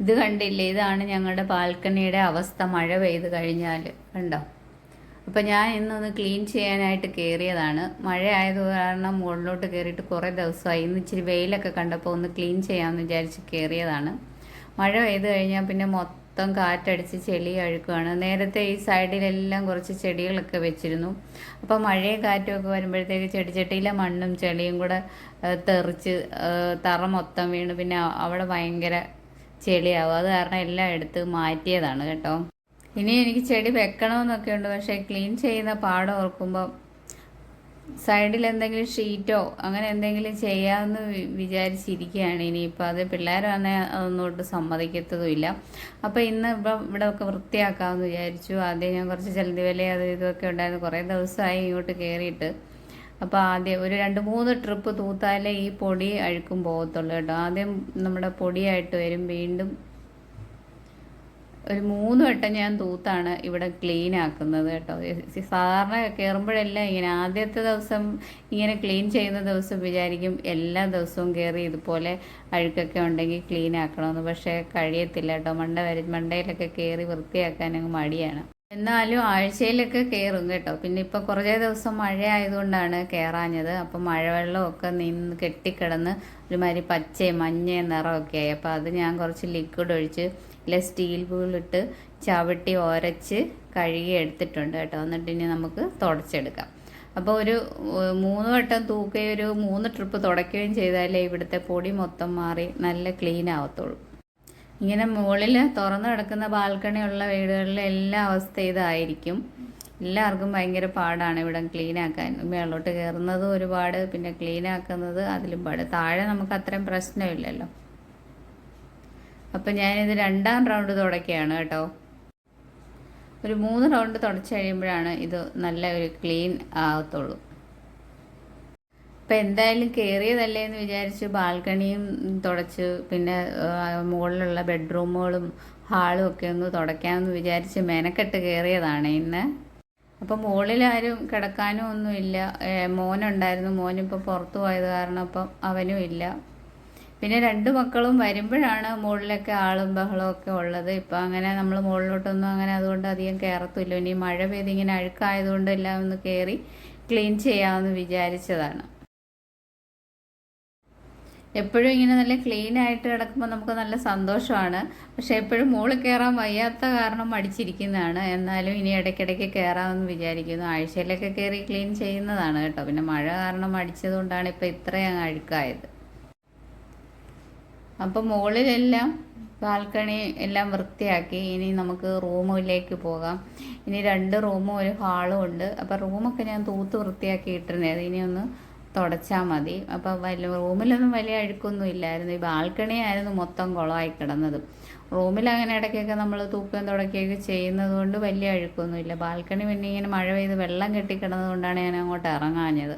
ഇത് കണ്ടില്ലേ, ഇതാണ് ഞങ്ങളുടെ ബാൽക്കണിയുടെ അവസ്ഥ മഴ പെയ്ത് കഴിഞ്ഞാൽ. കണ്ടോ? അപ്പം ഞാൻ ഇന്നൊന്ന് ക്ലീൻ ചെയ്യാനായിട്ട് കയറിയതാണ്. മഴ ആയത് കാരണം മുകളിലോട്ട് കയറിയിട്ട് കുറേ ദിവസമായി. ഇന്ന് ഇച്ചിരി വെയിലൊക്കെ കണ്ടപ്പോൾ ഒന്ന് ക്ലീൻ ചെയ്യാമെന്ന് വിചാരിച്ച് കയറിയതാണ്. മഴ പെയ്ത് കഴിഞ്ഞാൽ പിന്നെ മൊത്തം കാറ്റടിച്ച് ചെളി അഴുക്കുകയാണ്. നേരത്തെ ഈ സൈഡിലെല്ലാം കുറച്ച് ചെടികളൊക്കെ വെച്ചിരുന്നു. അപ്പോൾ മഴയും കാറ്റും ഒക്കെ വരുമ്പോഴത്തേക്ക് ചെടിച്ചട്ടിയിലെ മണ്ണും ചെളിയും കൂടെ തെറിച്ച് തറ മൊത്തം വീണ് പിന്നെ അവിടെ ഭയങ്കര ചെളിയാവും. അത് കാരണം എല്ലാം എടുത്ത് മാറ്റിയതാണ് കേട്ടോ. ഇനി എനിക്ക് ചെടി വെക്കണമെന്നൊക്കെ ഉണ്ട്, പക്ഷേ ക്ലീൻ ചെയ്യുന്ന പാടം ഓർക്കുമ്പോൾ സൈഡിൽ എന്തെങ്കിലും ഷീറ്റോ അങ്ങനെ എന്തെങ്കിലും ചെയ്യാമെന്ന് വിചാരിച്ചിരിക്കുകയാണ്. ഇനിയിപ്പോൾ അത് പിള്ളേരാണെ അതൊന്നോട്ട് സമ്മതിക്കത്തതുമില്ല. അപ്പോൾ ഇന്ന് ഇവിടെ ഒക്കെ വൃത്തിയാക്കാമെന്ന് വിചാരിച്ചു. ആദ്യം ഞാൻ കുറച്ച് ജലതി വില അത് ഇതൊക്കെ ഉണ്ടായിരുന്നു. കുറേ ദിവസമായി ഇങ്ങോട്ട് കയറിയിട്ട്. അപ്പോൾ ആദ്യം ഒരു 2-3 ട്രിപ്പ് തൂത്താലേ ഈ പൊടി അഴുക്കും പോകത്തുള്ളൂ കേട്ടോ. ആദ്യം നമ്മുടെ പൊടിയായിട്ട് വരും. വീണ്ടും ഒരു 3 വട്ടം ഞാൻ തൂത്താണ് ഇവിടെ ക്ലീൻ ആക്കുന്നത് കേട്ടോ. സാധാരണ കയറുമ്പോഴെല്ലാം ഇങ്ങനെ ആദ്യത്തെ ദിവസം ഇങ്ങനെ ക്ലീൻ ചെയ്യുന്ന ദിവസം വിചാരിക്കും എല്ലാ ദിവസവും കയറി ഇതുപോലെ അഴുക്കൊക്കെ ഉണ്ടെങ്കിൽ ക്ലീൻ ആക്കണമെന്ന്. പക്ഷേ കഴിയത്തില്ല കേട്ടോ. മണ്ടയിലൊക്കെ കയറി വൃത്തിയാക്കാൻ അങ്ങ് മടിയാണ്. എന്നാലും ആഴ്ചയിലൊക്കെ കയറും കേട്ടോ. പിന്നെ ഇപ്പോൾ കുറേ ദിവസം മഴ ആയതുകൊണ്ടാണ് കയറാഞ്ഞത്. അപ്പോൾ മഴവെള്ളമൊക്കെ നിന്ന് കെട്ടിക്കിടന്ന് ഒരുമാതിരി പച്ചയും മഞ്ഞയും നിറമൊക്കെ ആയി. അപ്പോൾ അത് ഞാൻ കുറച്ച് ലിക്വിഡ് ഒഴിച്ച് സ്റ്റീൽ ബോളിട്ട് ചവിട്ടി ഒരച്ച് കഴുകി എടുത്തിട്ടുണ്ട് കേട്ടോ. എന്നിട്ട് ഇനി നമുക്ക് തുടച്ചെടുക്കാം. അപ്പോൾ ഒരു 3 വട്ടം തൂക്കുകയും ഒരു 3 ട്രിപ്പ് തുടയ്ക്കുകയും ചെയ്താലേ ഇവിടുത്തെ പൊടി മൊത്തം മാറി നല്ല ക്ലീൻ ആവത്തുള്ളൂ. ഇങ്ങനെ മുകളിൽ തുറന്നു കിടക്കുന്ന ബാൽക്കണിയുള്ള വീടുകളിലെ എല്ലാ അവസ്ഥ ഇതായിരിക്കും. എല്ലാവർക്കും ഭയങ്കര പാടാണ് ഇവിടെ ക്ലീൻ ആക്കാൻ. മേളോട്ട് കയറുന്നതും ഒരുപാട്, പിന്നെ ക്ലീൻ ആക്കുന്നത് അതിലും പാട്. താഴെ നമുക്ക് അത്രയും പ്രശ്നമില്ലല്ലോ. അപ്പം ഞാനിത് 2ാം റൗണ്ട് തുടയ്ക്കുകയാണ് കേട്ടോ. ഒരു 3 റൗണ്ട് തുടച്ച് കഴിയുമ്പോഴാണ് ഇത് നല്ല ഒരു ക്ലീൻ ആകത്തുള്ളൂ. അപ്പം എന്തായാലും കയറിയതല്ലേ എന്ന് വിചാരിച്ച് ബാൽക്കണിയും തുടച്ച് പിന്നെ മുകളിലുള്ള ബെഡ്റൂമുകളും ഹാളും ഒക്കെ ഒന്ന് തുടയ്ക്കാമെന്ന് വിചാരിച്ച് മെനക്കെട്ട് കയറിയതാണ് ഇന്ന്. അപ്പം മുകളിൽ ആരും കിടക്കാനും ഒന്നുമില്ല. മോനുണ്ടായിരുന്നു. മോനിപ്പോൾ പുറത്തു പോയത് കാരണം അപ്പം അവനും ഇല്ല. പിന്നെ 2 മക്കളും വരുമ്പോഴാണ് മുകളിലൊക്കെ ആളും ബഹളവും ഒക്കെ ഉള്ളത്. ഇപ്പം അങ്ങനെ നമ്മൾ മുകളിലോട്ടൊന്നും അങ്ങനെ അതുകൊണ്ട് അധികം കയറത്തില്ല. ഇനി മഴ പെയ്ത് ഇങ്ങനെ അഴുക്കായതുകൊണ്ട് എല്ലാം ഒന്ന് കയറി ക്ലീൻ ചെയ്യാമെന്ന് വിചാരിച്ചതാണ്. എപ്പോഴും ഇങ്ങനെ നല്ല ക്ലീൻ ആയിട്ട് കിടക്കുമ്പോൾ നമുക്ക് നല്ല സന്തോഷമാണ്. പക്ഷേ എപ്പോഴും മുകളിൽ കയറാൻ വയ്യാത്ത കാരണം മടിച്ചിരിക്കുന്നതാണ്. എന്നാലും ഇനി ഇടയ്ക്കിടയ്ക്ക് കയറാമെന്ന് വിചാരിക്കുന്നു. ആഴ്ചയിലൊക്കെ കയറി ക്ലീൻ ചെയ്യുന്നതാണ് കേട്ടോ. പിന്നെ മഴ കാരണം മടിച്ചതുകൊണ്ടാണ് ഇപ്പോൾ ഇത്രയും അഴുക്കായത്. അപ്പോൾ മുകളിലെല്ലാം ബാൽക്കണി എല്ലാം വൃത്തിയാക്കി. ഇനി നമുക്ക് റൂമിലേക്ക് പോകാം. ഇനി 2 റൂമും ഒരു ഹാളും ഉണ്ട്. അപ്പോൾ റൂമൊക്കെ ഞാൻ തൂത്ത് വൃത്തിയാക്കി ഇട്ടിരുന്നത്. ഇനി ഒന്ന് തുടച്ചാൽ മതി. അപ്പോൾ റൂമിലൊന്നും വലിയ അഴുക്കൊന്നും ഇല്ലായിരുന്നു. ഈ ബാൽക്കണി ആയിരുന്നു മൊത്തം കുളമായി കിടന്നത്. റൂമിൽ അങ്ങനെ ഇടയ്ക്കൊക്കെ നമ്മൾ തൂക്കുകയും തുടക്കുകയൊക്കെ ചെയ്യുന്നത് കൊണ്ട് വലിയ അഴുക്കൊന്നുമില്ല. ബാൽക്കണി പിന്നെ ഇങ്ങനെ മഴ പെയ്ത് വെള്ളം കെട്ടിക്കിടന്നത് കൊണ്ടാണ് ഞാൻ അങ്ങോട്ട് ഇറങ്ങാഞ്ഞത്.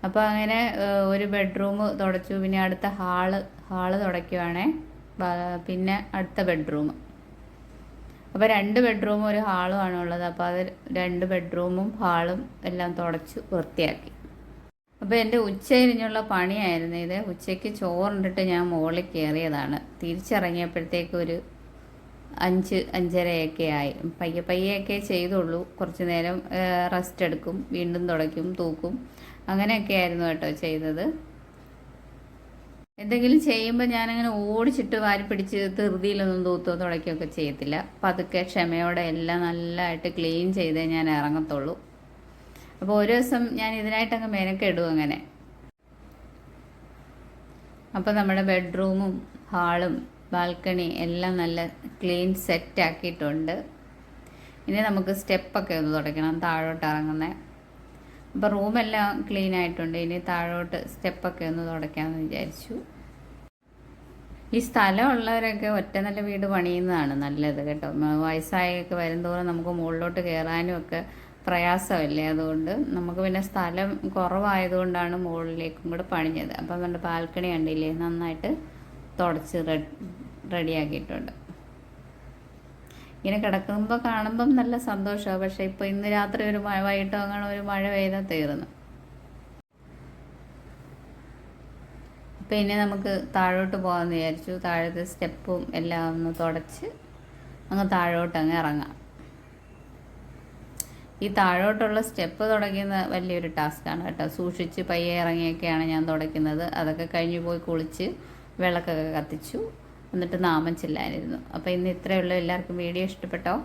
അപ്പോൾ അങ്ങനെ ഒരു ബെഡ്റൂം തുടച്ചു. പിന്നെ അടുത്ത ഹാള് തുടയ്ക്കുവാണേ. പിന്നെ അടുത്ത ബെഡ്റൂം. അപ്പോൾ 2 ബെഡ്റൂമും ഒരു ഹാളും ആണുള്ളത്. അപ്പോൾ അത് 2 ബെഡ്റൂമും ഹാളും എല്ലാം തുടച്ചു വൃത്തിയാക്കി. അപ്പോൾ എൻ്റെ ഉച്ചതിരിഞ്ഞുള്ള പണിയായിരുന്നു ഇത്. ഉച്ചയ്ക്ക് ചോറുണ്ടിട്ട് ഞാൻ മുകളിൽ കയറിയതാണ്. തിരിച്ചിറങ്ങിയപ്പോഴത്തേക്ക് ഒരു 5-5:30 ആയി. പയ്യെയൊക്കെ ചെയ്തുള്ളൂ. കുറച്ച് നേരം റെസ്റ്റ് എടുക്കും, വീണ്ടും തുടയ്ക്കും, തൂക്കും, അങ്ങനെയൊക്കെ ആയിരുന്നു കേട്ടോ ചെയ്തത്. എന്തെങ്കിലും ചെയ്യുമ്പോൾ ഞാനങ്ങനെ ഓടിച്ചിട്ട് വാരി പിടിച്ച് ധൃതിയിലൊന്നും തൂത്തോ തുടയ്ക്കുകയൊക്കെ ചെയ്യത്തില്ല. പതുക്കെ ക്ഷമയോടെ എല്ലാം നല്ലതായിട്ട് ക്ലീൻ ചെയ്തേ ഞാൻ ഇറങ്ങത്തുള്ളൂ. അപ്പോൾ ഒരു ദിവസം ഞാൻ ഇതിനായിട്ടങ്ങ് മെനക്കെടും അങ്ങനെ. അപ്പോൾ നമ്മുടെ ബെഡ്റൂമും ഹാളും ബാൽക്കണി എല്ലാം നല്ല ക്ലീൻ സെറ്റ് ആക്കിയിട്ടുണ്ട്. ഇനി നമുക്ക് സ്റ്റെപ്പൊക്കെ ഒന്ന് തുടയ്ക്കണം, താഴോട്ട് ഇറങ്ങുന്നത്. അപ്പോൾ റൂമെല്ലാം ക്ലീൻ ആയിട്ടുണ്ട്. ഇനി താഴോട്ട് സ്റ്റെപ്പൊക്കെ ഒന്ന് തുടയ്ക്കാമെന്ന് വിചാരിച്ചു. ഈ സ്ഥലമുള്ളവരൊക്കെ ഒറ്റ നല്ല വീട് പണിയുന്നതാണ് നല്ലത് കേട്ടോ. വയസ്സായൊക്കെ വരുന്തോറും നമുക്ക് മുകളിലോട്ട് കയറാനും ഒക്കെ പ്രയാസമല്ലേ. അതുകൊണ്ട് നമുക്ക് പിന്നെ സ്ഥലം കുറവായതുകൊണ്ടാണ് മുകളിലേക്കും കൂടെ പണിഞ്ഞത്. അപ്പം നമ്മുടെ ബാൽക്കണി കണ്ടില്ലേ, നന്നായിട്ട് തുടച്ച് റെഡിയാക്കിയിട്ടുണ്ട്. ഇങ്ങനെ കിടക്കുമ്പോൾ കാണുമ്പം നല്ല സന്തോഷമാണ്. പക്ഷേ ഇപ്പോൾ ഇന്ന് രാത്രി ഒരു വൈകിട്ടോ അങ്ങനെ ഒരു മഴ പെയ്താൽ തീർന്നു. പിന്നെ നമുക്ക് താഴോട്ട് പോകാമെന്ന് വിചാരിച്ചു. താഴത്തെ സ്റ്റെപ്പും എല്ലാം ഒന്ന് തുടച്ച് അങ്ങ് താഴോട്ട് അങ്ങ് ഇറങ്ങാം. ഈ താഴോട്ടുള്ള സ്റ്റെപ്പ് തുടയ്ക്കുന്ന വലിയൊരു ടാസ്ക്കാണ് കേട്ടോ. സൂക്ഷിച്ച് പയ്യെ ഇറങ്ങിയൊക്കെയാണ് ഞാൻ തുടയ്ക്കുന്നത്. അതൊക്കെ കഴിഞ്ഞ് പോയി കുളിച്ച് വിളക്കൊക്കെ കത്തിച്ചു, എന്നിട്ട് നാമം ചെല്ലാനിരുന്നു. അപ്പോൾ ഇന്ന് ഇത്രയേ ഉള്ളൂ. എല്ലാവർക്കും വീഡിയോ ഇഷ്ടപ്പെട്ടോ?